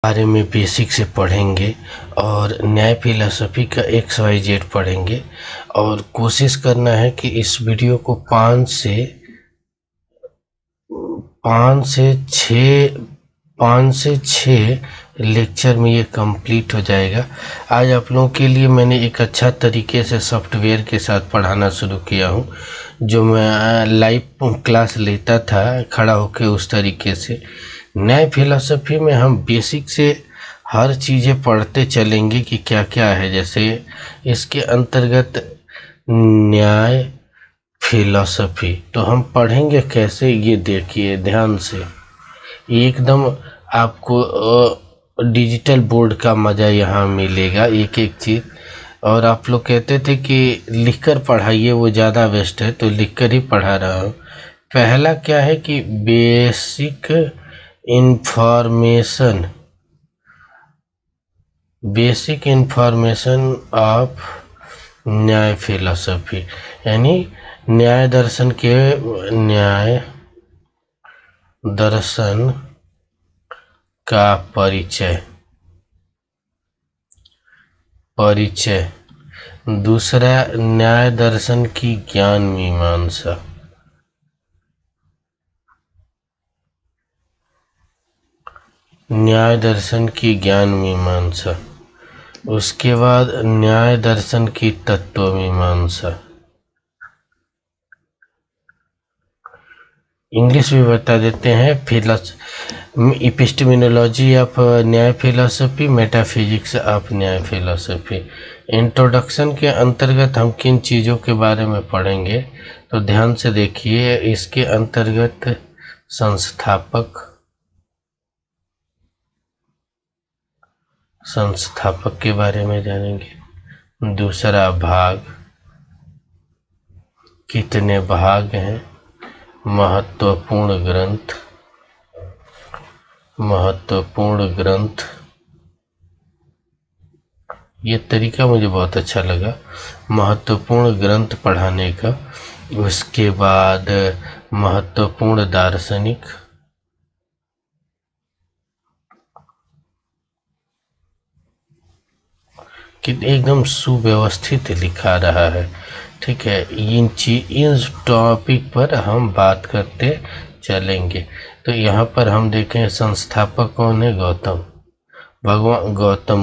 बारे में बेसिक से पढ़ेंगे और न्याय फिलॉसफी का XYZ पढ़ेंगे। और कोशिश करना है कि इस वीडियो को 5 से 6 लेक्चर में ये कंप्लीट हो जाएगा। आज आप लोगों के लिए मैंने एक अच्छा तरीके से सॉफ्टवेयर के साथ पढ़ाना शुरू किया हूँ, जो मैं लाइव क्लास लेता था खड़ा होकर। उस तरीके से न्याय फिलॉसफी में हम बेसिक से हर चीज़ें पढ़ते चलेंगे कि क्या क्या है। जैसे इसके अंतर्गत न्याय फिलॉसफी तो हम पढ़ेंगे कैसे, ये देखिए ध्यान से। एकदम आपको डिजिटल बोर्ड का मज़ा यहाँ मिलेगा, एक एक चीज़। और आप लोग कहते थे कि लिखकर पढ़ाइए, वो ज़्यादा बेस्ट है, तो लिखकर ही पढ़ा रहा हूँ। पहला क्या है कि बेसिक इंफॉर्मेशन ऑफ न्याय फिलॉसफी, यानी न्याय दर्शन का परिचय। दूसरा, न्याय दर्शन की ज्ञान मीमांसा। न्याय दर्शन की ज्ञान मीमांसा। उसके बाद न्याय दर्शन की तत्व मीमांसा। इंग्लिश भी बता देते हैं। इपिस्टेमिनोलॉजी ऑफ न्याय फिलॉसफी, मेटाफिजिक्स ऑफ न्याय फिलॉसफी। इंट्रोडक्शन के अंतर्गत हम किन चीज़ों के बारे में पढ़ेंगे, तो ध्यान से देखिए। इसके अंतर्गत संस्थापक के बारे में जानेंगे। दूसरा भाग, कितने भाग हैं। महत्वपूर्ण ग्रंथ। ये तरीका मुझे बहुत अच्छा लगा, महत्वपूर्ण ग्रंथ पढ़ाने का। उसके बाद महत्वपूर्ण दार्शनिक। कि एकदम सुव्यवस्थित लिखा रहा है, ठीक है। इन टॉपिक पर हम बात करते चलेंगे। तो यहाँ पर हम देखें संस्थापक कौन है, भगवान गौतम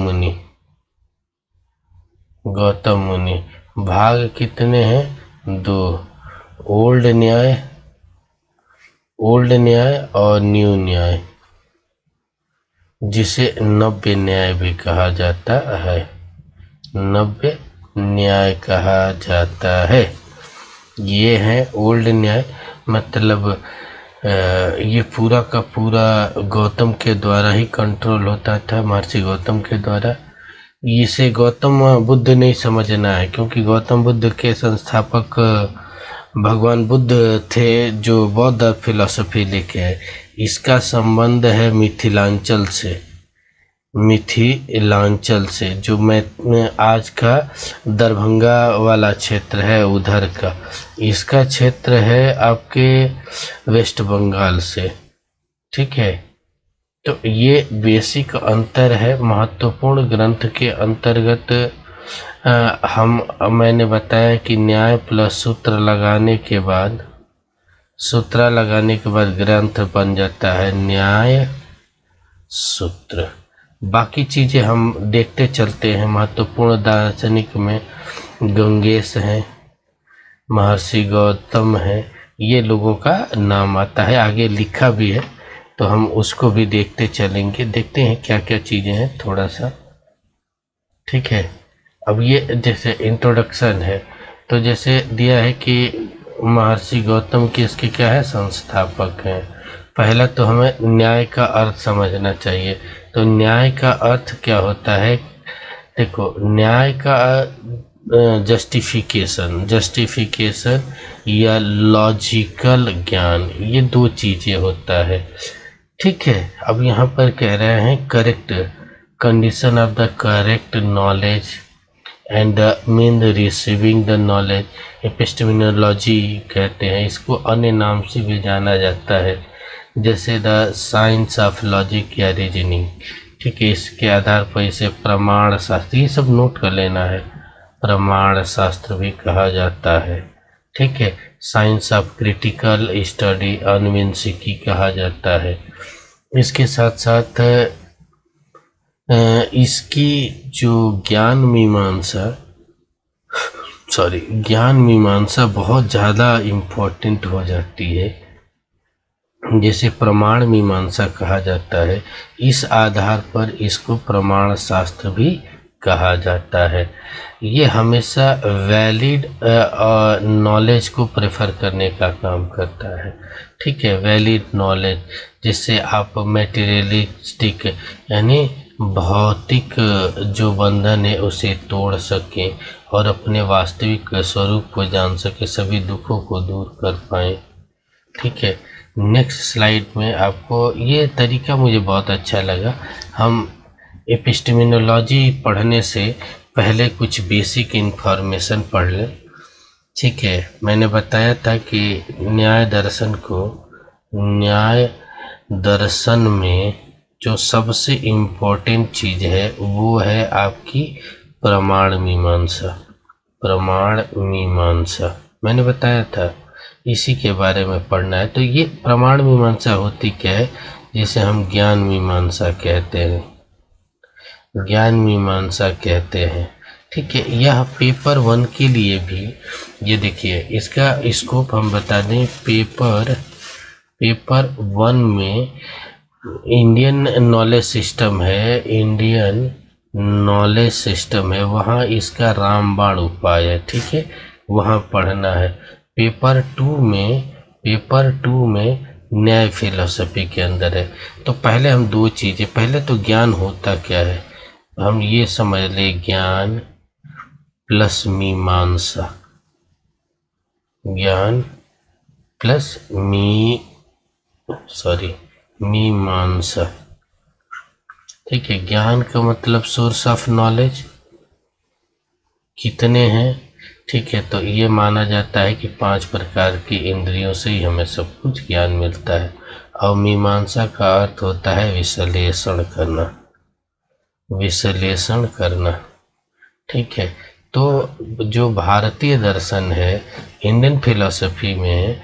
मुनि। भाग कितने हैं, 2। ओल्ड न्याय और न्यू न्याय, जिसे नव्य न्याय भी कहा जाता है। नव्य न्याय कहा जाता है। ये है ओल्ड न्याय, मतलब ये पूरा का पूरा गौतम के द्वारा ही कंट्रोल होता था, महर्षि गौतम के द्वारा। इसे गौतम बुद्ध नहीं समझना है, क्योंकि गौतम बुद्ध के संस्थापक भगवान बुद्ध थे, जो बौद्ध फिलॉसफी लेके है। इसका संबंध है मिथिलांचल से, जो मैं आज का दरभंगा वाला क्षेत्र है उधर का। इसका क्षेत्र है आपके वेस्ट बंगाल से, ठीक है। तो ये बेसिक अंतर है। महत्वपूर्ण ग्रंथ के अंतर्गत मैंने बताया कि न्याय प्लस सूत्र लगाने के बाद ग्रंथ बन जाता है न्याय सूत्र। बाकी चीज़ें हम देखते चलते हैं। महत्वपूर्ण दार्शनिक में गंगेश हैं, महर्षि गौतम है, ये लोगों का नाम आता है। आगे लिखा भी है, तो हम उसको भी देखते चलेंगे। देखते हैं क्या क्या चीज़ें हैं थोड़ा सा, ठीक है। अब ये जैसे इंट्रोडक्शन है, तो जैसे दिया है कि महर्षि गौतम के इसके क्या है, संस्थापक हैं। पहला तो हमें न्याय का अर्थ समझना चाहिए। तो न्याय का अर्थ क्या होता है, देखो। न्याय का जस्टिफिकेशन या लॉजिकल ज्ञान, ये 2 चीज़ें होता है, ठीक है। अब यहाँ पर कह रहे हैं correct condition of the correct knowledge and mean receiving the knowledge. Epistemology कहते हैं इसको, अन्य नाम से भी जाना जाता है, जैसे द साइंस ऑफ लॉजिक या रीजनिंग। ठीक है, इसके आधार पर इसे प्रमाण शास्त्र, ये सब नोट कर लेना है, प्रमाण शास्त्र भी कहा जाता है। ठीक है, साइंस ऑफ क्रिटिकल स्टडी अनुवंशिकी कहा जाता है। इसके साथ साथ इसकी जो ज्ञान मीमांसा बहुत ज़्यादा इम्पोर्टेंट हो जाती है, जैसे प्रमाण मीमांसा कहा जाता है। इस आधार पर इसको प्रमाण शास्त्र भी कहा जाता है। ये हमेशा वैलिड नॉलेज को प्रेफर करने का काम करता है। ठीक है, वैलिड नॉलेज, जिससे आप मटेरियलिस्टिक यानी भौतिक जो बंधन है उसे तोड़ सकें और अपने वास्तविक स्वरूप को जान सके, सभी दुखों को दूर कर पाएं। ठीक है, नेक्स्ट स्लाइड में आपको ये तरीका मुझे बहुत अच्छा लगा। हम एपिस्टेमिनोलॉजी पढ़ने से पहले कुछ बेसिक इन्फॉर्मेशन पढ़ लें। ठीक है, मैंने बताया था कि न्याय दर्शन में जो सबसे इम्पोर्टेंट चीज़ है वो है आपकी प्रमाण मीमांसा मैंने बताया था, इसी के बारे में पढ़ना है। तो ये प्रमाण मीमांसा होती क्या है, जिसे हम ज्ञान मीमांसा कहते हैं। ठीक है, यह पेपर 1 के लिए भी, ये देखिए इसका स्कोप हम बता दें। पेपर 1 में इंडियन नॉलेज सिस्टम है, वहाँ इसका रामबाण उपाय है। ठीक है, वहाँ पढ़ना है। पेपर 2 में न्याय फिलॉसफी के अंदर है। तो पहले हम दो चीज़ें, पहले तो ज्ञान होता क्या है हम ये समझ ले, ज्ञान प्लस मीमांसा, मीमांसा। ठीक है, ज्ञान का मतलब सोर्स ऑफ नॉलेज कितने हैं। ठीक है, तो ये माना जाता है कि 5 प्रकार की इंद्रियों से ही हमें सब कुछ ज्ञान मिलता है। और मीमांसा का अर्थ होता है विश्लेषण करना। ठीक है, तो जो भारतीय दर्शन है, इंडियन फिलॉसफी में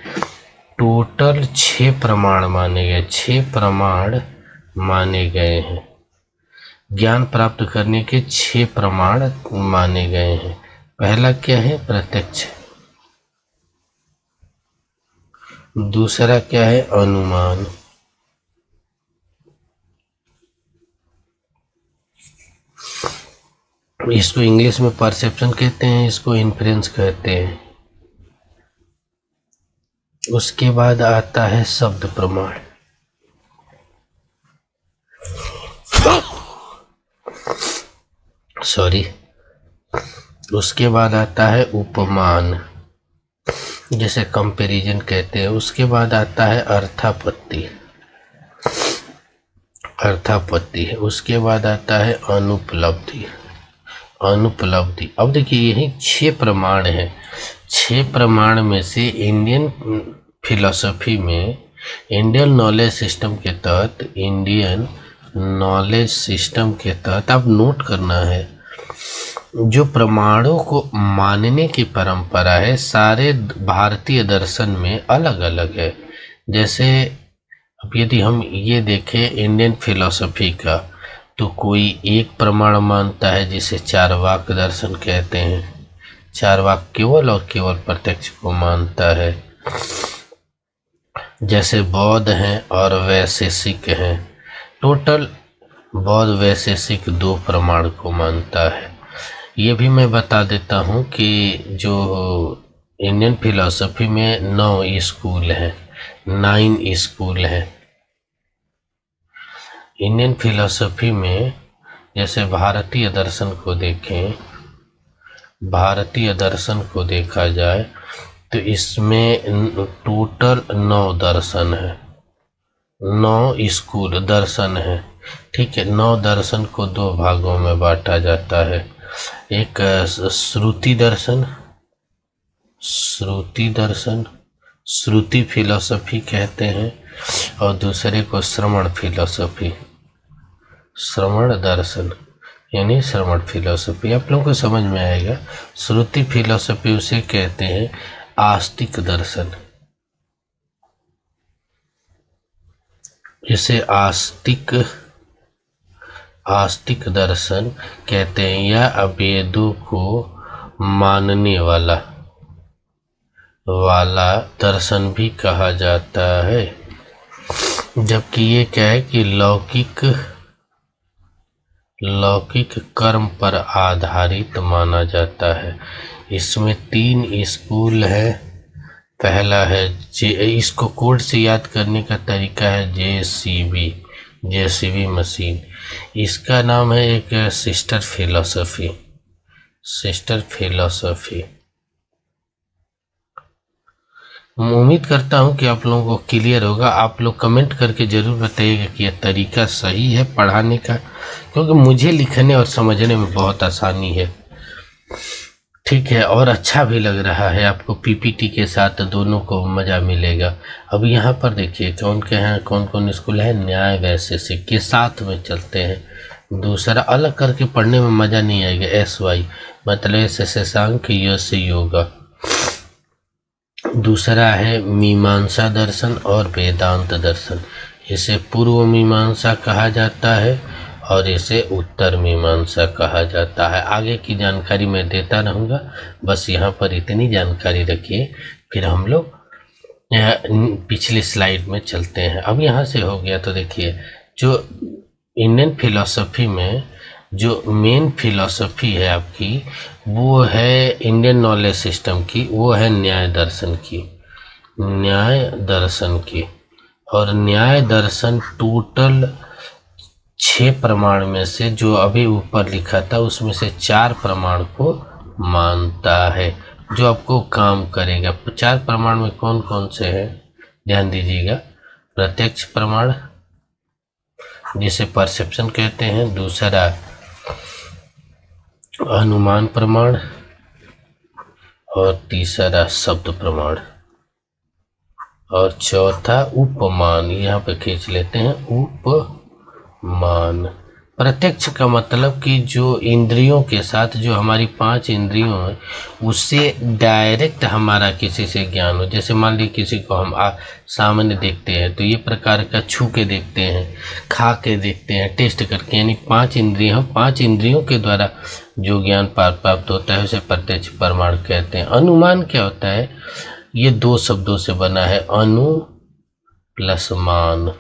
टोटल 6 प्रमाण माने गए हैं। ज्ञान प्राप्त करने के 6 प्रमाण माने गए हैं। पहला क्या है, प्रत्यक्ष। दूसरा क्या है, अनुमान। इसको इंग्लिश में परसेप्शन कहते हैं, इसको इन्फ्रेंस कहते हैं। उसके बाद आता है शब्द प्रमाण। उसके बाद आता है उपमान, जैसे कंपैरिजन कहते हैं। उसके बाद आता है अर्थापत्ति है। उसके बाद आता है अनुपलब्धि। अब देखिए, यही 6 प्रमाण हैं। 6 प्रमाण में से इंडियन फिलॉसफी में, इंडियन नॉलेज सिस्टम के तहत आप नोट करना है, जो प्रमाणों को मानने की परंपरा है सारे भारतीय दर्शन में अलग अलग है। जैसे अब यदि हम ये देखें इंडियन फिलॉसफी का, तो कोई एक प्रमाण मानता है जिसे चार्वाक दर्शन कहते हैं। चार्वाक केवल और केवल प्रत्यक्ष को मानता है। जैसे बौद्ध हैं और वैशेषिक हैं, टोटल बौद्ध वैशेषिक 2 प्रमाण को मानता है। ये भी मैं बता देता हूँ कि जो इंडियन फिलॉसफी में 9 स्कूल हैं। इंडियन फिलॉसफी में जैसे भारतीय दर्शन को देखा जाए तो इसमें टोटल 9 दर्शन है, 9 स्कूल दर्शन है। ठीक है, 9 दर्शन को 2 भागों में बांटा जाता है। एक श्रुति फिलॉसफी कहते हैं, और दूसरे को श्रवण फिलॉसफी। श्रवण दर्शन यानी श्रवण फिलॉसफी, आप लोगों को समझ में आएगा। श्रुति फिलॉसफी उसे कहते हैं आस्तिक दर्शन, इसे आस्तिक दर्शन कहते हैं, या अवेदों को मानने वाला दर्शन भी कहा जाता है। जबकि ये क्या है कि लौकिक कर्म पर आधारित माना जाता है। इसमें 3 स्कूल है। पहला है इसको कोड से याद करने का तरीका है जेसीबी मशीन। इसका नाम है एक सिस्टर फिलॉसफी। उम्मीद करता हूँ कि आप लोगों को क्लियर होगा। आप लोग कमेंट करके ज़रूर बताइएगा कि यह तरीका सही है पढ़ाने का, क्योंकि मुझे लिखने और समझने में बहुत आसानी है, ठीक है, और अच्छा भी लग रहा है। आपको पीपीटी के साथ दोनों को मज़ा मिलेगा। अब यहाँ पर देखिए कौन कौन स्कूल है। न्याय वैशेषिक के साथ में चलते हैं। दूसरा अलग करके पढ़ने में मज़ा नहीं आएगा। SY मतलब शशांक, य से योगा। दूसरा है मीमांसा दर्शन और वेदांत दर्शन। इसे पूर्व मीमांसा कहा जाता है और इसे उत्तर मीमांसा कहा जाता है। आगे की जानकारी मैं देता रहूँगा, बस यहाँ पर इतनी जानकारी रखिए। फिर हम लोग पिछली स्लाइड में चलते हैं। अब यहाँ से हो गया तो देखिए, जो इंडियन फिलॉसफी में जो मेन फिलॉसफी है आपकी, वो है इंडियन नॉलेज सिस्टम की, वो है न्याय दर्शन की। और न्याय दर्शन टोटल 6 प्रमाण में से, जो अभी ऊपर लिखा था उसमें से 4 प्रमाण को मानता है, जो आपको काम करेगा। 4 प्रमाण में कौन कौन से हैं ध्यान दीजिएगा। प्रत्यक्ष प्रमाण जिसे परसेप्शन कहते हैं, दूसरा अनुमान प्रमाण, और तीसरा शब्द प्रमाण, और चौथा उपमान। यहाँ पे खींच लेते हैं उपमान। प्रत्यक्ष का मतलब कि जो इंद्रियों के साथ, जो हमारी 5 इंद्रियों हैं, उससे डायरेक्ट हमारा किसी से ज्ञान हो। जैसे मान लीजिए किसी को हम सामने देखते हैं तो ये प्रकार का छू के देखते हैं, खा के देखते हैं, टेस्ट करके, यानी 5 इंद्रियों के द्वारा जो ज्ञान प्राप्त होता है उसे प्रत्यक्ष प्रमाण कहते हैं। अनुमान क्या होता है? ये 2 शब्दों से बना है, अनु प्लस मान।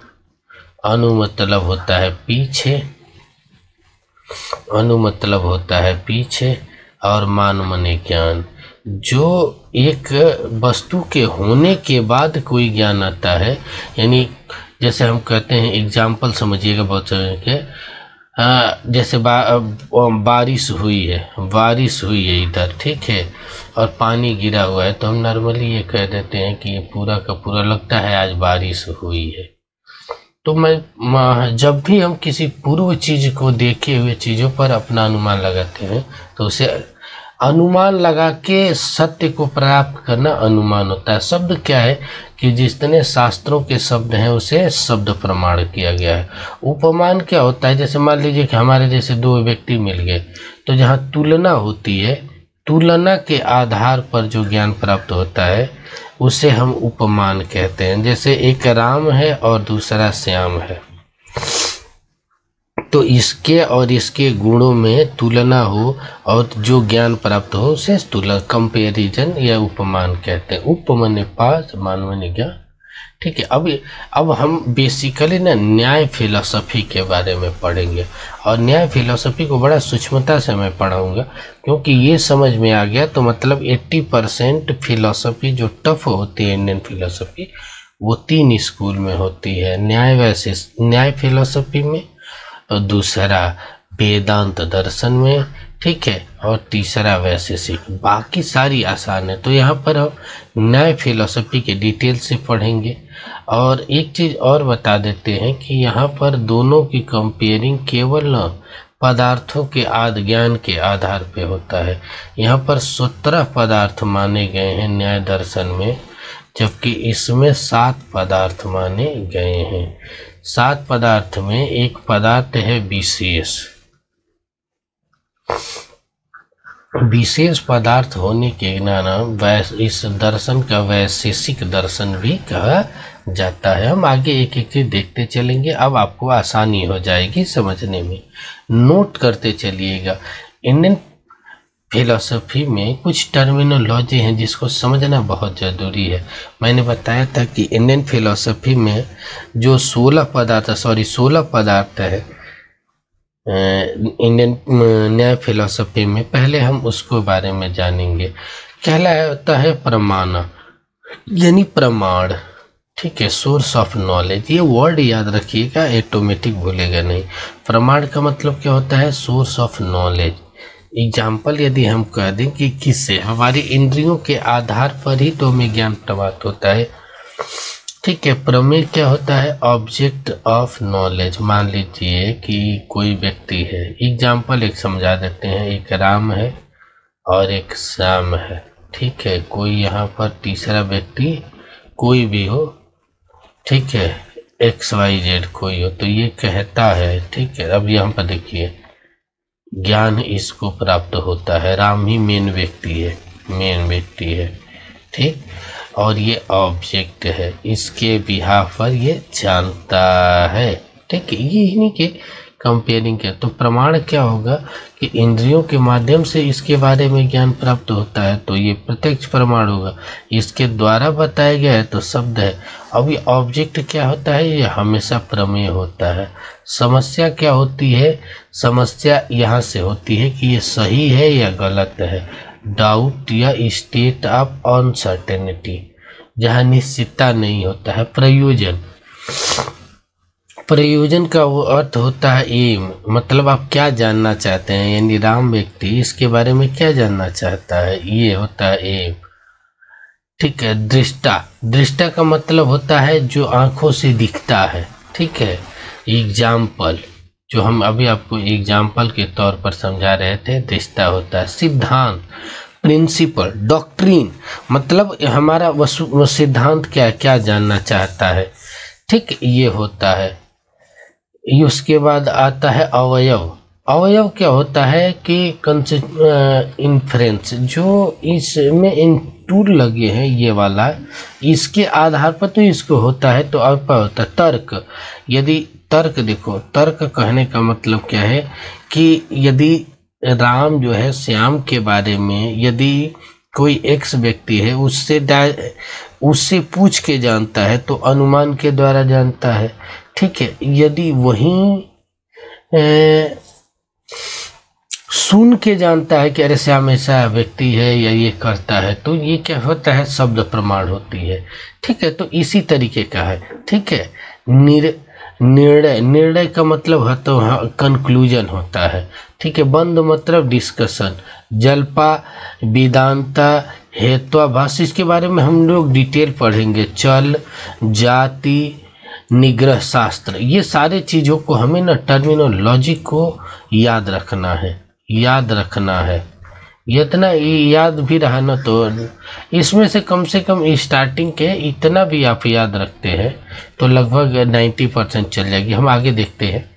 अनु मतलब होता है पीछे, और मान मने ज्ञान। जो एक वस्तु के होने के बाद कोई ज्ञान आता है, यानी जैसे हम कहते हैं, एग्जाम्पल समझिएगा बहुत सारे के, जैसे बारिश हुई है इधर, ठीक है, और पानी गिरा हुआ है, तो हम नॉर्मली ये कह देते हैं कि ये पूरा का पूरा लगता है आज बारिश हुई है। तो जब भी हम किसी पूर्व चीज को देखे हुए चीज़ों पर अपना अनुमान लगाते हैं, तो उसे अनुमान लगा के सत्य को प्राप्त करना अनुमान होता है। शब्द क्या है कि जितने शास्त्रों के शब्द हैं उसे शब्द प्रमाण किया गया है। उपमान क्या होता है? जैसे मान लीजिए कि हमारे जैसे 2 व्यक्ति मिल गए, तो जहाँ तुलना होती है, तुलना के आधार पर जो ज्ञान प्राप्त होता है उसे हम उपमान कहते हैं। जैसे एक राम है और दूसरा श्याम है, तो इसके और इसके गुणों में तुलना हो और जो ज्ञान प्राप्त हो उसे तुलना, कंपैरिजन या उपमान कहते हैं। उपमाने पास, मान माने ज्ञान, ठीक है। अब हम बेसिकली ना न्याय फिलॉसफी के बारे में पढ़ेंगे, और न्याय फिलॉसफी को बड़ा सूक्ष्मता से मैं पढ़ाऊंगा, क्योंकि ये समझ में आ गया तो मतलब 80% फिलॉसफी जो टफ होती है इंडियन फिलॉसफी, वो 3 स्कूल में होती है। न्याय फिलॉसफी में, और दूसरा वेदांत दर्शन में, ठीक है, और तीसरा वैशेषिक। बाकी सारी आसान है। तो यहाँ पर हम न्याय फिलॉसफी के डिटेल से पढ़ेंगे। और एक चीज़ और बता देते हैं कि यहाँ पर दोनों की कंपेयरिंग केवल पदार्थों के ज्ञान के आधार पे होता है। यहाँ पर 17 पदार्थ माने गए हैं न्याय दर्शन में, जबकि इसमें 7 पदार्थ माने गए हैं। 7 पदार्थ में एक पदार्थ है विशेष। विशेष पदार्थ होने के नाम इस दर्शन का वैशेषिक दर्शन भी कहा जाता है। हम आगे एक एक देखते चलेंगे, अब आपको आसानी हो जाएगी समझने में। नोट करते चलिएगा। इंडियन फिलॉसफी में कुछ टर्मिनोलॉजी हैं जिसको समझना बहुत ज़रूरी है। मैंने बताया था कि इंडियन फिलॉसफी में जो 16 पदार्थ है इंडियन न्याय फिलॉसफी में, पहले हम उसको बारे में जानेंगे। कहलाता है प्रमाण, यानी प्रमाण। ठीक है, सोर्स ऑफ नॉलेज, ये वर्ड याद रखिएगा, ऑटोमेटिक भूलेगा नहीं। प्रमाण का मतलब क्या होता है? Source of knowledge. एग्जाम्पल यदि हम कह दें कि किससे, हमारी इंद्रियों के आधार पर ही तो हमें ज्ञान प्राप्त होता है। ठीक है, प्रमेय क्या होता है? Object of knowledge. मान लीजिए कि कोई व्यक्ति है, एग्जाम्पल एक समझा देते हैं, एक राम है और एक श्याम है। ठीक है, कोई यहाँ पर तीसरा व्यक्ति कोई भी हो, ठीक है, XYZ कोई हो, तो ये कहता है, ठीक है, अब यहाँ पर देखिए ज्ञान इसको प्राप्त होता है। राम ही मेन व्यक्ति है, ठीक, और ये ऑब्जेक्ट है, इसके बिहाफ पर ये जानता है। ठीक है, ये इन्हीं के कंपेयरिंग के। तो प्रमाण क्या होगा कि इंद्रियों के माध्यम से इसके बारे में ज्ञान प्राप्त होता है, तो ये प्रत्यक्ष प्रमाण होगा। इसके द्वारा बताया गया है तो शब्द है। अब ये ऑब्जेक्ट क्या होता है? ये हमेशा प्रमेय होता है। समस्या क्या होती है? समस्या यहाँ से होती है कि ये सही है या गलत है। डाउट या स्टेट ऑफ अनसर्टेनिटी, जहाँ निश्चितता नहीं होता है। प्रयोजन का वो अर्थ होता है एम, मतलब आप क्या जानना चाहते हैं, यानी राम व्यक्ति इसके बारे में क्या जानना चाहता है, ये होता है एम। ठीक है, दृष्टा का मतलब होता है जो आंखों से दिखता है। ठीक है, एग्जाम्पल जो हम अभी आपको एग्जाम्पल के तौर पर समझा रहे थे, दृष्टा होता है। सिद्धांत, प्रिंसिपल, डॉक्ट्रिन, मतलब हमारा सिद्धांत क्या जानना चाहता है। ठीक, ये होता है। उसके बाद आता है अवयव क्या होता है कि इन्फ्रेंस, जो इसमें इन टूल लगे हैं ये वाला, इसके आधार पर तो इसको होता है। तो अब होता है तर्क। यदि तर्क देखो, तर्क कहने का मतलब क्या है कि यदि राम जो है श्याम के बारे में यदि कोई एक्स व्यक्ति है उससे पूछ के जानता है तो अनुमान के द्वारा जानता है। ठीक है, यदि वहीं सुन के जानता है कि अरे श्याम ऐसा व्यक्ति है या ये करता है, तो ये क्या होता है? शब्द प्रमाण होती है। ठीक है, तो इसी तरीके का है। ठीक है, निर्णय का मतलब है तो कंक्लूजन होता है। ठीक है, बंद मतलब डिस्कशन। जल्पा, वेदांता, हेत्वाभास, इसके बारे में हम लोग डिटेल पढ़ेंगे। चल, जाति, निग्रह शास्त्र, ये सारे चीज़ों को हमें ना टर्मिनोलॉजी को याद रखना है। इतना याद भी रहा ना तो इसमें से कम स्टार्टिंग के इतना भी आप याद रखते हैं तो लगभग 90% चल जाएगी। हम आगे देखते हैं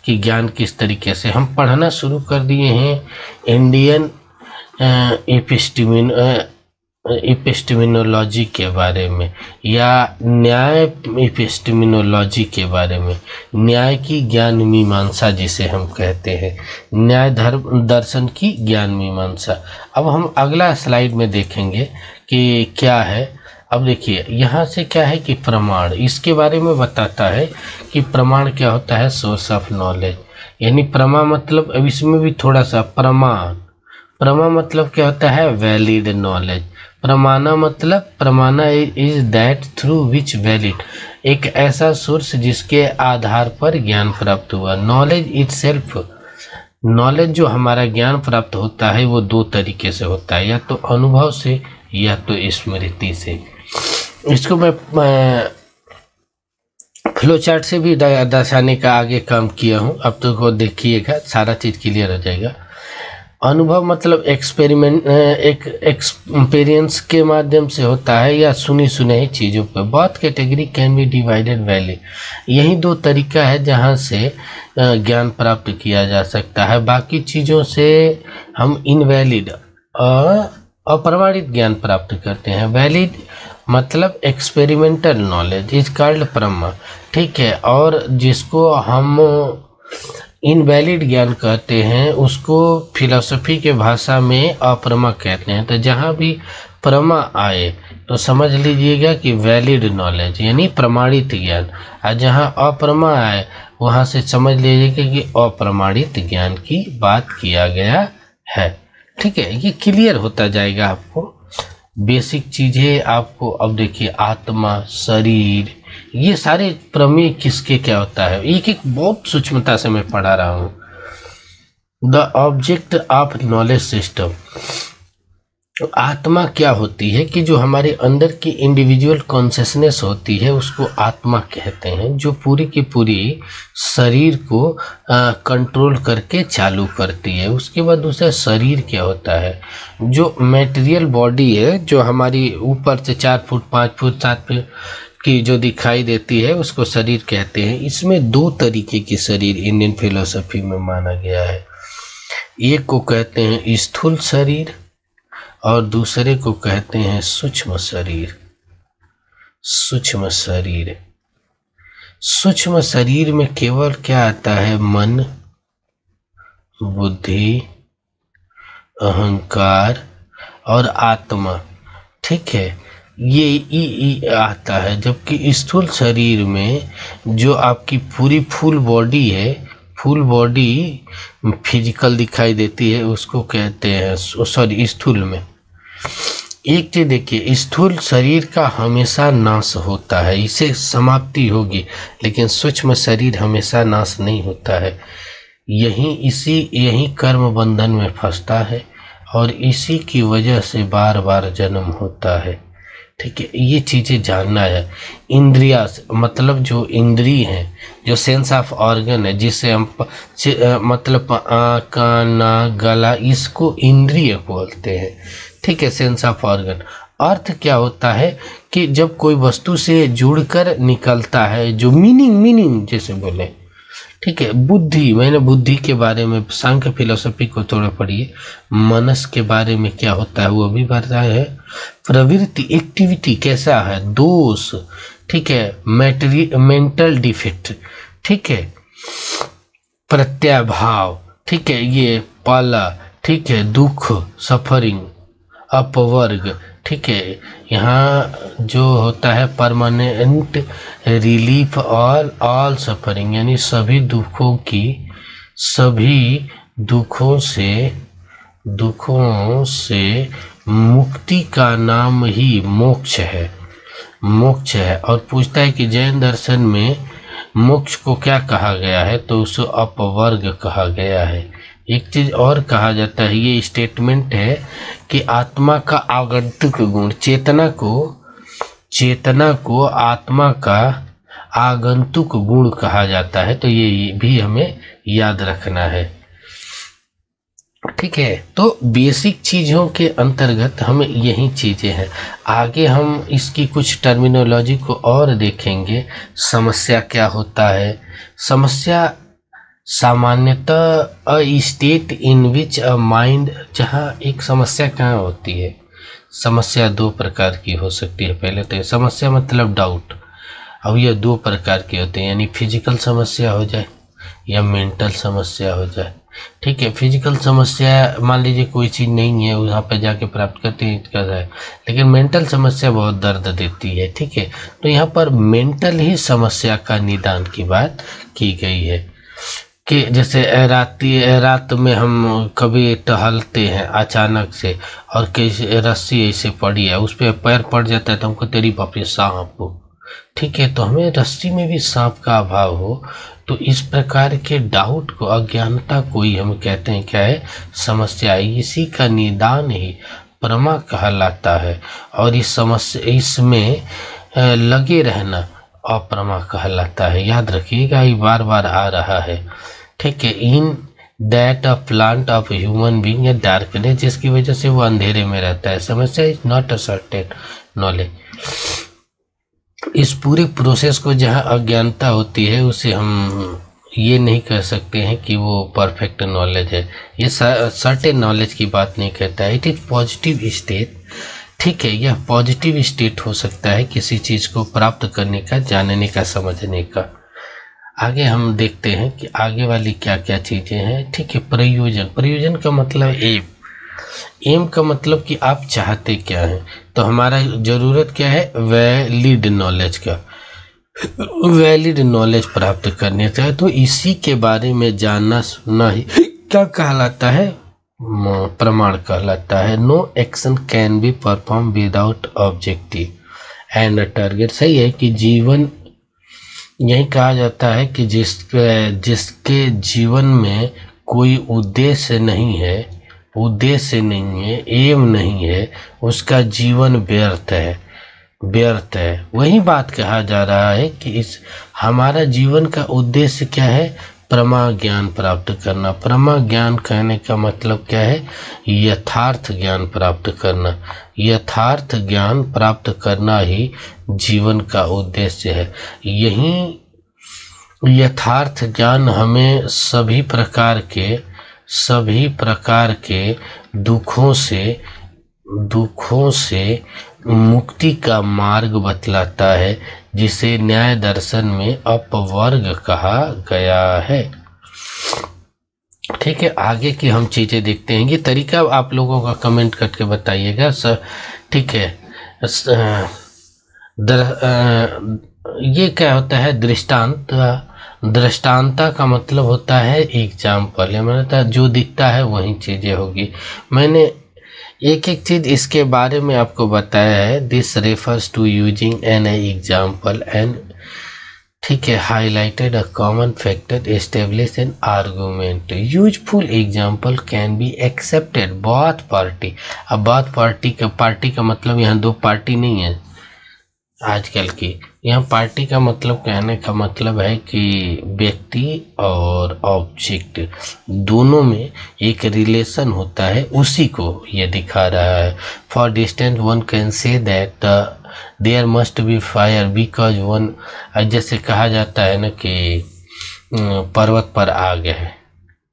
कि ज्ञान किस तरीके से हम पढ़ना शुरू कर दिए हैं। इंडियन एपिस्टेमिनोलॉजी के बारे में या न्याय एपिस्टेमिनोलॉजी के बारे में, न्याय की ज्ञान मीमांसा जिसे हम कहते हैं, न्याय दर्शन की ज्ञान मीमांसा। अब हम अगला स्लाइड में देखेंगे कि क्या है। अब देखिए यहाँ से क्या है कि प्रमाण, इसके बारे में बताता है कि प्रमाण क्या होता है? Source of knowledge. यानी प्रमा मतलब, अब इसमें भी थोड़ा सा प्रमा मतलब क्या होता है? Valid knowledge. प्रमाणा मतलब, प्रमाणा is that through which valid, एक ऐसा सोर्स जिसके आधार पर ज्ञान प्राप्त हुआ। नॉलेज इटसेल्फ, नॉलेज जो हमारा ज्ञान प्राप्त होता है वो दो तरीके से होता है, या तो अनुभव से या तो स्मृति से। इसको मैं फ्लो चार्ट से भी दर्शाने का आगे काम किया हूँ। अब तो को देखिएगा, सारा चीज़ क्लियर हो जाएगा। अनुभव मतलब एक्सपीरियंस के माध्यम से होता है या सुनी सुनाई चीज़ों पर। Both category can be divided valley. यही दो तरीका है जहाँ से ज्ञान प्राप्त किया जा सकता है। बाकी चीज़ों से हम इनवैलिड अप्रमाणित ज्ञान प्राप्त करते हैं। वैलिड मतलब एक्सपेरिमेंटल नॉलेज इज कॉल्ड प्रमा, ठीक है। और जिसको हम इनवैलिड ज्ञान कहते हैं उसको फिलॉसफी के भाषा में अप्रमा कहते हैं। तो जहाँ भी प्रमा आए तो समझ लीजिएगा कि वैलिड नॉलेज यानी प्रमाणित ज्ञान, और जहाँ अप्रमा आए वहाँ से समझ लीजिएगा कि अप्रमाणित ज्ञान की बात किया गया है, ठीक है। ये क्लियर होता जाएगा आपको, बेसिक चीज़ें आपको। अब देखिए आत्मा, शरीर, ये सारे प्रमेय किसके क्या होता है, एक एक बहुत सूक्ष्मता से मैं पढ़ा रहा हूँ। The object of knowledge system, आत्मा क्या होती है कि जो हमारे अंदर की इंडिविजुअल कॉन्शियसनेस होती है उसको आत्मा कहते हैं, जो पूरी की पूरी शरीर को कंट्रोल करके चालू करती है। उसके बाद दूसरा शरीर क्या होता है, जो मटेरियल बॉडी है जो हमारी ऊपर से 4 फुट 5 फुट 7 फुट की जो दिखाई देती है उसको शरीर कहते हैं। इसमें दो तरीके की शरीर इंडियन फिलोसफी में माना गया है। एक को कहते हैं स्थूल शरीर और दूसरे को कहते हैं सूक्ष्म शरीर। सूक्ष्म शरीर, सूक्ष्म शरीर में केवल क्या आता है, मन, बुद्धि, अहंकार और आत्मा, ठीक है, ये आता है। जबकि स्थूल शरीर में जो आपकी पूरी फुल बॉडी है, फुल बॉडी फिजिकल दिखाई देती है उसको कहते हैं, सॉरी स्थूल में। एक चीज देखिए, स्थूल शरीर का हमेशा नाश होता है, इसे समाप्ति होगी, लेकिन सूक्ष्म शरीर हमेशा नाश नहीं होता है। यही कर्म बंधन में फंसता है और इसी की वजह से बार बार जन्म होता है, ठीक है। ये चीज़ें जानना है। इंद्रिया मतलब जो इंद्री हैं, जो सेंस ऑफ ऑर्गन है, जिसे हम मतलब आँख, कान, नाक, गला, इसको इंद्रिय बोलते हैं, ठीक है, सेंस ऑफ ऑर्गन। अर्थ क्या होता है कि जब कोई वस्तु से जुड़कर निकलता है, जो मीनिंग जैसे बोले, ठीक है। बुद्धि, मैंने बुद्धि के बारे में सांख्य फिलोसफी को थोड़ा पढ़िए। मनस के बारे में क्या होता है वो भी बताया है। प्रवृत्ति, एक्टिविटी कैसा है, दोष, ठीक है, मेंटल डिफेक्ट, ठीक है, प्रत्याभाव, ठीक है, ये पाला, ठीक है, दुख, सफरिंग, अपवर्ग, ठीक है। यहाँ जो होता है परमानेंट रिलीफ ऑल सफरिंग, यानी सभी दुखों से मुक्ति का नाम ही मोक्ष है। और पूछता है कि जैन दर्शन में मोक्ष को क्या कहा गया है, तो उसे अपवर्ग कहा गया है। एक चीज और कहा जाता है, ये स्टेटमेंट है कि आत्मा का आगंतुक गुण, चेतना को आत्मा का आगंतुक गुण कहा जाता है। तो ये भी हमें याद रखना है, ठीक है। तो बेसिक चीज़ों के अंतर्गत हमें यही चीज़ें हैं। आगे हम इसकी कुछ टर्मिनोलॉजी को और देखेंगे। समस्या क्या होता है, समस्या सामान्यतः a state in which a mind, जहाँ एक समस्या कहाँ होती है। समस्या दो प्रकार की हो सकती है। पहले तो समस्या मतलब डाउट। अब ये दो प्रकार के होते हैं, यानी फिजिकल समस्या हो जाए या मेंटल समस्या हो जाए, ठीक है। फिजिकल समस्या मान लीजिए कोई चीज़ नहीं है, वहाँ पे जाके प्राप्त करते हैं कर रहा है, लेकिन मेंटल समस्या बहुत दर्द देती है, ठीक है। तो यहाँ पर मेंटल ही समस्या का निदान की बात की गई है कि जैसे रात में हम कभी टहलते हैं अचानक से और किसी रस्सी ऐसे पड़ी है, उस पर पैर पड़ जाता है तो हमको तेरी बाप रे सांप हो, ठीक है। तो हमें रस्सी में भी सांप का अभाव हो, तो इस प्रकार के डाउट को, अज्ञानता को ही हम कहते हैं क्या है, समस्या। इसी का निदान ही प्रमा कहलाता है और इस समस्या इसमें लगे रहना अप्रमा कहलाता है। याद रखिएगा, ये बार बार आ रहा है, ठीक है। In that a plant of human being या डार्कनेस, जिसकी वजह से वो अंधेरे में रहता है। समस्या is not a certain knowledge. इस पूरे प्रोसेस को जहाँ अज्ञानता होती है उसे हम ये नहीं कह सकते हैं कि वो परफेक्ट नॉलेज है। ये सर्टेन नॉलेज की बात नहीं कहता है। It is positive state. ठीक है, यह पॉजिटिव स्टेट हो सकता है किसी चीज़ को प्राप्त करने का, जानने का, समझने का। आगे हम देखते हैं कि आगे वाली क्या क्या चीज़ें हैं। ठीक है, प्रयोजन। प्रयोजन का मतलब एम। एम का मतलब कि आप चाहते क्या हैं। तो हमारा ज़रूरत क्या है, वैलिड नॉलेज का, वैलिड नॉलेज प्राप्त करने का। तो इसी के बारे में जानना सुनना ही क्या कहलाता है, प्रमाण कहलाता है। No action can be perform without objective and target. सही है कि जीवन, यही कहा जाता है कि जिसके जीवन में कोई उद्देश्य नहीं है, उद्देश्य नहीं है, एम नहीं है, उसका जीवन व्यर्थ है, व्यर्थ है। वही बात कहा जा रहा है कि इस हमारा जीवन का उद्देश्य क्या है, प्रमा ज्ञान प्राप्त करना। प्रमा ज्ञान कहने का मतलब क्या है, यथार्थ ज्ञान प्राप्त करना। यथार्थ ज्ञान प्राप्त करना ही जीवन का उद्देश्य है। यही यथार्थ ज्ञान हमें सभी प्रकार के दुखों से मुक्ति का मार्ग बतलाता है, जिसे न्याय दर्शन में अपवर्ग कहा गया है। ठीक है, आगे की हम चीज़ें देखते हैं। ये तरीका आप लोगों का कमेंट करके बताइएगा सर। ठीक है, ये क्या होता है, दृष्टांत। दृष्टांता का मतलब होता है एग्जाम्पल। मैंने जो दिखता है वही चीज़ें होगी। मैंने एक एक चीज़ इसके बारे में आपको बताया है। This refers to using an example and, ठीक है, highlighted a common factor, establish an argument. Useful example can be accepted both party. अब बोथ पार्टी का मतलब यहाँ दो पार्टी नहीं है आजकल की। यहाँ पार्टी का मतलब, कहने का मतलब है कि व्यक्ति और ऑब्जेक्ट दोनों में एक रिलेशन होता है, उसी को ये दिखा रहा है। For distance one can say that there must be fire because one, जैसे कहा जाता है ना कि पर्वत पर आग है,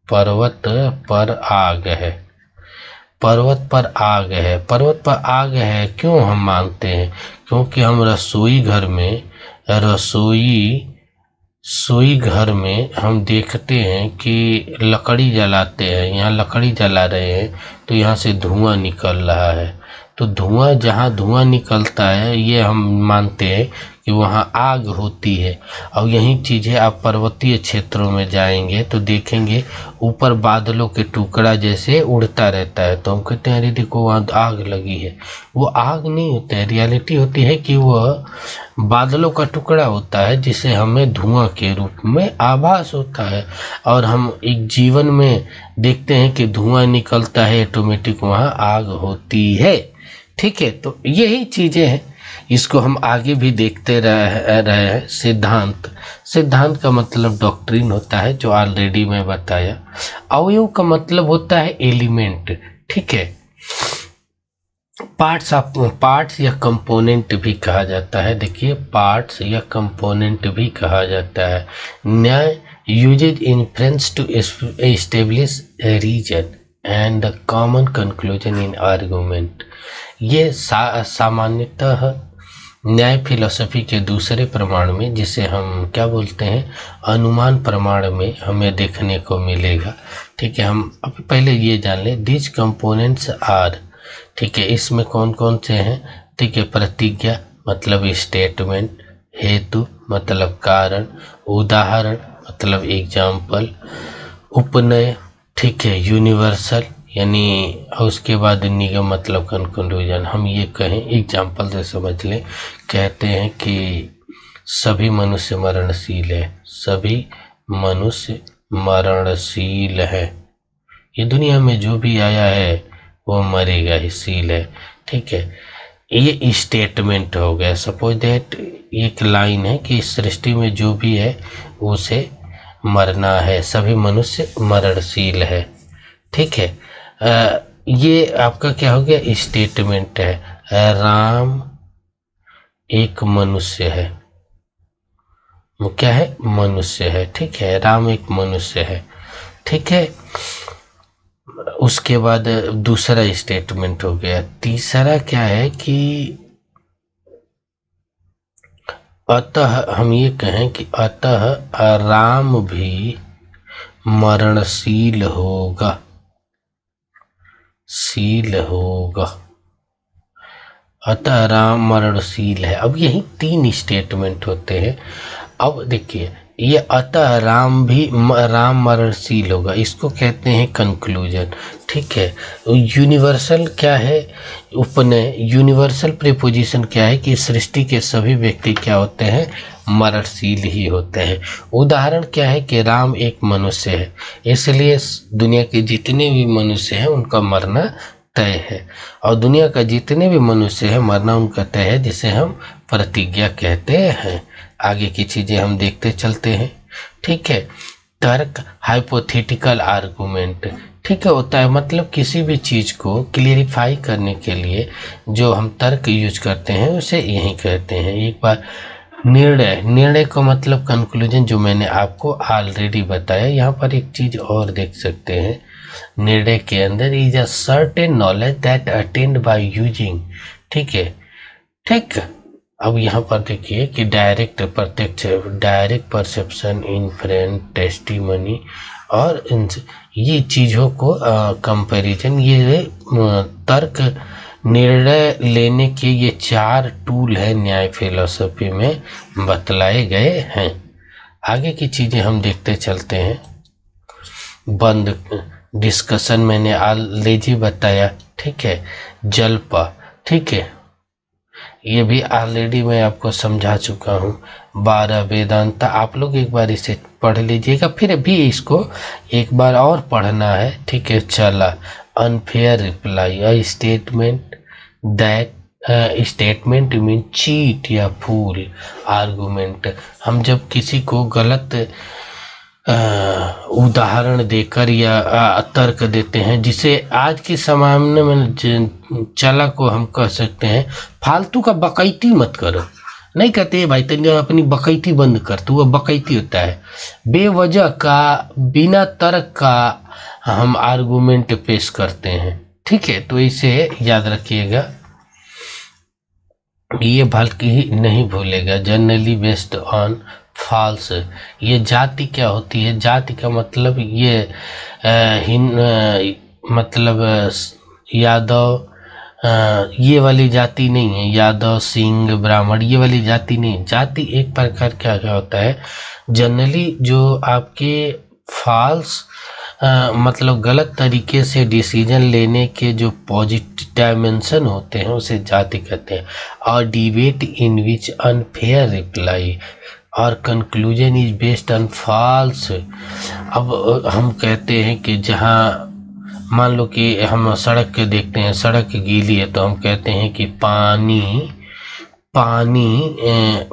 पर्वत पर आग है, पर्वत पर आग है। पर्वत पर आग है क्यों हम मानते हैं, क्योंकि हम रसोई घर में हम देखते हैं कि लकड़ी जलाते हैं। यहाँ लकड़ी जला रहे हैं तो यहाँ से धुआं निकल रहा है। तो धुआं, जहाँ धुआं निकलता है ये हम मानते हैं कि वहाँ आग होती है। और यही चीज़ें आप पर्वतीय क्षेत्रों में जाएंगे तो देखेंगे ऊपर बादलों के टुकड़ा जैसे उड़ता रहता है। तो हम कहते हैं अरे देखो वहाँ आग लगी है। वो आग नहीं होता है, रियलिटी होती है कि वह बादलों का टुकड़ा होता है जिसे हमें धुआं के रूप में आभास होता है। और हम एक जीवन में देखते हैं कि धुआं निकलता है, ऑटोमेटिक वहाँ आग होती है। ठीक है, तो यही चीज़ें हैं, इसको हम आगे भी देखते रहे हैं। सिद्धांत का मतलब डॉक्ट्रिन होता है, जो ऑलरेडी मैं बताया। अवयव का मतलब होता है एलिमेंट। ठीक है, पार्ट्स या कंपोनेंट भी कहा जाता है। देखिए, पार्ट्स या कंपोनेंट भी कहा जाता है। Nyaya uses inference to establish reason and the common conclusion in argument. ये सामान्यतः न्याय फिलॉसफी के दूसरे प्रमाण में, जिसे हम क्या बोलते हैं, अनुमान प्रमाण में हमें देखने को मिलेगा। ठीक है, हम अब पहले ये जान लें, दिस कंपोनेंट्स आर। ठीक है, इसमें कौन कौन से हैं। ठीक है, प्रतिज्ञा मतलब स्टेटमेंट, हेतु मतलब कारण, उदाहरण मतलब एग्जाम्पल, उपनय, ठीक है, यूनिवर्सल यानी, और उसके बाद निगम मतलब कंक्लूजन। हम ये कहें, एग्जाम्पल से समझ लें, कहते हैं कि सभी मनुष्य मरणशील है, सभी मनुष्य मरणशील है। ये दुनिया में जो भी आया है वो मरेगा ही, शील है। ठीक है, ये स्टेटमेंट हो गया। सपोज दैट एक लाइन है कि इस सृष्टि में जो भी है उसे मरना है, सभी मनुष्य मरणशील है। ठीक है, ये आपका क्या हो गया, स्टेटमेंट है। राम एक मनुष्य है, वो क्या है, मनुष्य है। ठीक है, राम एक मनुष्य है। ठीक है, उसके बाद दूसरा स्टेटमेंट हो गया। तीसरा क्या है कि अतः हम ये कहें कि अतः राम भी मरणशील होगा, शील होगा। अतः राम मरणशील है। अब यही 3 स्टेटमेंट होते हैं। अब देखिए, ये अतः राम मरणशील होगा, इसको कहते हैं कंक्लूजन। ठीक है, यूनिवर्सल क्या है, उपनय, यूनिवर्सल प्रीपोजिशन क्या है कि सृष्टि के सभी व्यक्ति क्या होते हैं, मरणशील ही होते हैं। उदाहरण क्या है कि राम एक मनुष्य है, इसलिए दुनिया के जितने भी मनुष्य हैं उनका मरना तय है, और दुनिया का जितने भी मनुष्य है मरना उनका तय है, जिसे हम प्रतिज्ञा कहते हैं। आगे की चीजें हम देखते चलते हैं। ठीक है, तर्क, हाइपोथेटिकल आर्गुमेंट। ठीक है, होता है मतलब किसी भी चीज को क्लियरिफाई करने के लिए जो हम तर्क यूज करते हैं उसे यही कहते हैं। एक बार निर्णय का मतलब कंक्लूजन, जो मैंने आपको ऑलरेडी बताया। यहाँ पर एक चीज और देख सकते हैं, निर्णय के अंदर is a certain knowledge that attend by using. ठीक है, ठीक। अब यहाँ पर देखिए कि डायरेक्ट प्रत्यक्ष, डायरेक्ट परसेप्शन, इन्फ्रेंस, टेस्टिमनी और ये चीज़ों को कंपैरिजन, ये तर्क निर्णय लेने के ये 4 टूल है न्याय फिलॉसफी में बतलाए गए हैं। आगे की चीज़ें हम देखते चलते हैं। बंद डिस्कशन मैंने ऑलरेडी बताया। ठीक है, जल्पा। ठीक है, ये भी ऑलरेडी मैं आपको समझा चुका हूँ। 12 वेदांता, आप लोग एक बार इसे पढ़ लीजिएगा, फिर भी इसको एक बार और पढ़ना है। ठीक है, चला, unfair reply, a statement that statement mean cheat या फूल आर्गुमेंट। हम जब किसी को गलत उदाहरण देकर या तर्क देते हैं, जिसे आज के समय में चला को हम कह सकते हैं फालतू का बकैती मत करो। नहीं कहते भाई तेरे अपनी बकैती बंद कर, तो वह बकैती होता है। बेवजह का, बिना तर्क का हम आर्गुमेंट पेश करते हैं। ठीक है, तो इसे याद रखिएगा, ये बल्कि ही नहीं भूलेगा। Generally based on false. ये जाति क्या होती है, जाति का मतलब ये मतलब यादव, ये वाली जाति नहीं है, यादव, सिंह, ब्राह्मण, ये वाली जाति नहीं है। जाति एक प्रकार क्या होता है, जनरली जो आपके फॉल्स मतलब गलत तरीके से डिसीजन लेने के जो पॉजिटिव डायमेंशन होते हैं उसे जाति कहते हैं। और debate in which unfair reply और conclusion is based on false. अब हम कहते हैं कि जहाँ मान लो कि हम सड़क के देखते हैं, सड़क गीली है, तो हम कहते हैं कि पानी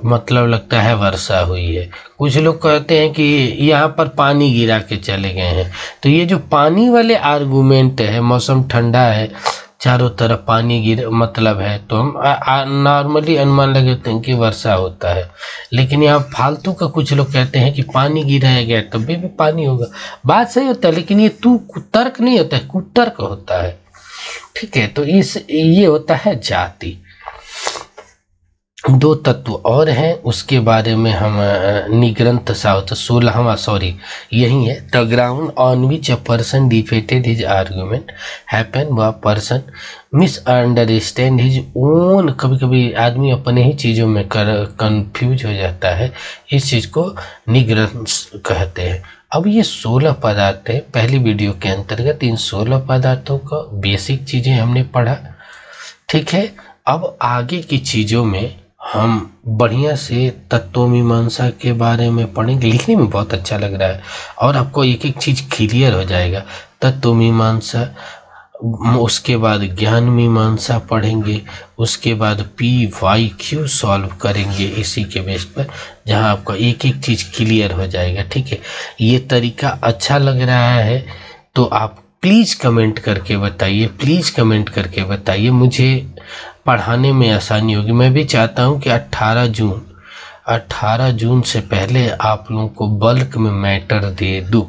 मतलब लगता है वर्षा हुई है। कुछ लोग कहते हैं कि यहाँ पर पानी गिरा के चले गए हैं। तो ये जो पानी वाले आर्गुमेंट है, मौसम ठंडा है, चारों तरफ पानी गिर मतलब है, तो हम नॉर्मली अनुमान लगाते हैं कि वर्षा होता है। लेकिन यहाँ फालतू का कुछ लोग कहते हैं कि पानी गिराया गया तब भी पानी होगा। बात सही होता है, लेकिन ये तर्क नहीं होता है, कुतर्क होता है। ठीक है, तो ये होता है जाति। 2 तत्व और हैं, उसके बारे में हम निग्रंथ साउथ 16वां, सॉरी यही है। The ground on which a person defeated his argument happen, वह पर्सन मिसअंडरस्टैंड हिज ओन। कभी कभी आदमी अपने ही चीज़ों में कंफ्यूज हो जाता है, इस चीज़ को निग्रंथ कहते हैं। अब ये 16 पदार्थ है। पहली वीडियो के अंतर्गत इन 16 पदार्थों का बेसिक चीज़ें हमने पढ़ा। ठीक है, अब आगे की चीज़ों में हम बढ़िया से तत्वमीमांसा के बारे में पढ़ेंगे। लिखने में बहुत अच्छा लग रहा है और आपको एक एक चीज़ क्लियर हो जाएगा। तत्वमीमांसा उसके बाद ज्ञान मीमांसा पढ़ेंगे, उसके बाद PYQ सॉल्व करेंगे इसी के बेस पर, जहां आपका एक एक चीज़ क्लियर हो जाएगा। ठीक है, ये तरीका अच्छा लग रहा है तो आप प्लीज़ कमेंट करके बताइए, प्लीज़ कमेंट करके बताइए, मुझे पढ़ाने में आसानी होगी। मैं भी चाहता हूं कि 18 जून से पहले आप लोगों को बल्क में मैटर दे दूँ।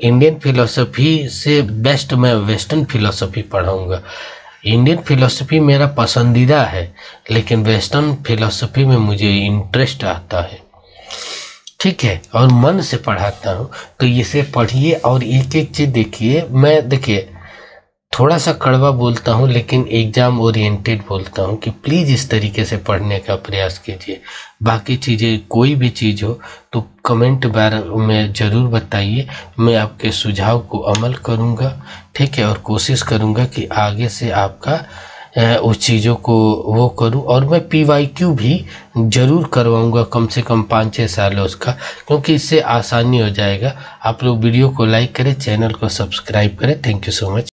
इंडियन फिलोसफी से बेस्ट मैं वेस्टर्न फिलोसफी पढ़ाऊँगा। इंडियन फिलोसफी मेरा पसंदीदा है, लेकिन वेस्टर्न फिलोसफी में मुझे इंटरेस्ट आता है। ठीक है, और मन से पढ़ाता हूँ, तो इसे पढ़िए और एक एक चीज़ देखिए। मैं देखिए थोड़ा सा कड़वा बोलता हूँ, लेकिन एग्ज़ाम ओरिएंटेड बोलता हूँ कि प्लीज़ इस तरीके से पढ़ने का प्रयास कीजिए। बाकी चीज़ें कोई भी चीज़ हो तो कमेंट बार में ज़रूर बताइए, मैं आपके सुझाव को अमल करूँगा। ठीक है, और कोशिश करूँगा कि आगे से आपका उस चीज़ों को वो करूँ, और मैं PYQ भी ज़रूर करवाऊँगा, कम से कम 5-6 साल उसका, क्योंकि इससे आसानी हो जाएगा। आप लोग वीडियो को लाइक करें, चैनल को सब्सक्राइब करें। Thank you so much.